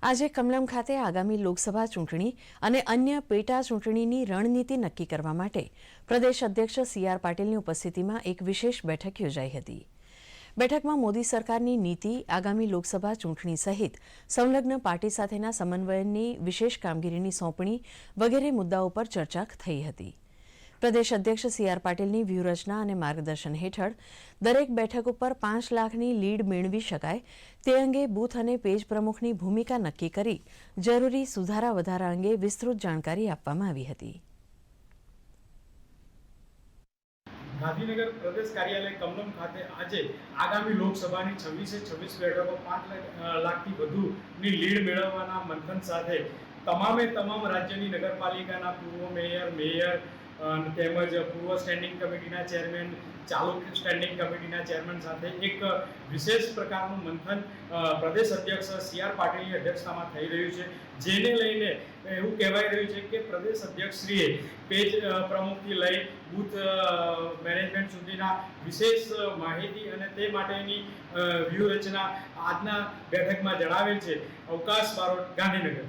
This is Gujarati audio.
આજે કમલમ ખાતે આગામી લોકસભા ચૂંટણી અને અન્ય પેટા ચૂંટણીની રણનીતિ નક્કી કરવા માટે પ્રદેશ અધ્યક્ષ સી.આર. પાટીલની ઉપસ્થિતિમાં એક વિશેષ બેઠક યોજાઈ હતી. બેઠકમાં મોદી સરકારની નીતિ, આગામી લોકસભા ચૂંટણી સહિત સંલગ્ન પાર્ટી સાથેના સમન્વયની વિશેષ કામગીરીની સોંપણી વગેરે મુદ્દાઓ પર ચર્ચા થઈ હતી. પ્રદેશ અધ્યક્ષ સી.આર. પાટીલની વ્યૂહરચના અને માર્ગદર્શન હેઠળ દરેક બેઠક ઉપર 5 લાખની લીડ મેળવી શકાય તે અંગે બૂથ અને પેજ પ્રમુખની ભૂમિકા નક્કી કરી જરૂરી સુધારા વધારા અંગે વિસ્તૃત જાણકારી આપવામાં આવી હતી. ગાંધીનગર પ્રદેશ કાર્યાલય કમલમ ખાતે આજે આગામી લોકસભાની 26 બેઠકો 5 લાખથી વધુની લીડ મેળવવાના મંથન સાથે તમામ રાજ્યની નગરપાલિકાના પૂર્વ મેયર તેમજ પૂર્વ સ્ટેન્ડિંગ કમિટીના ચેરમેન, ચાલુ સ્ટેન્ડિંગ કમિટીના ચેરમેન સાથે એક વિશેષ પ્રકારનું મંથન પ્રદેશ અધ્યક્ષ સી.આર. પાટીલની અધ્યક્ષતામાં થઈ રહ્યું છે, જેને લઈને એવું કહેવાય રહ્યું છે કે પ્રદેશ અધ્યક્ષશ્રીએ પેજ પ્રમુખથી લઈ બૂથ મેનેજમેન્ટ સુધીના વિશેષ માહિતી અને તે માટેની વ્યૂહરચના આજના બેઠકમાં જણાવેલ છે. અવકાશ બારોટ, ગાંધીનગર.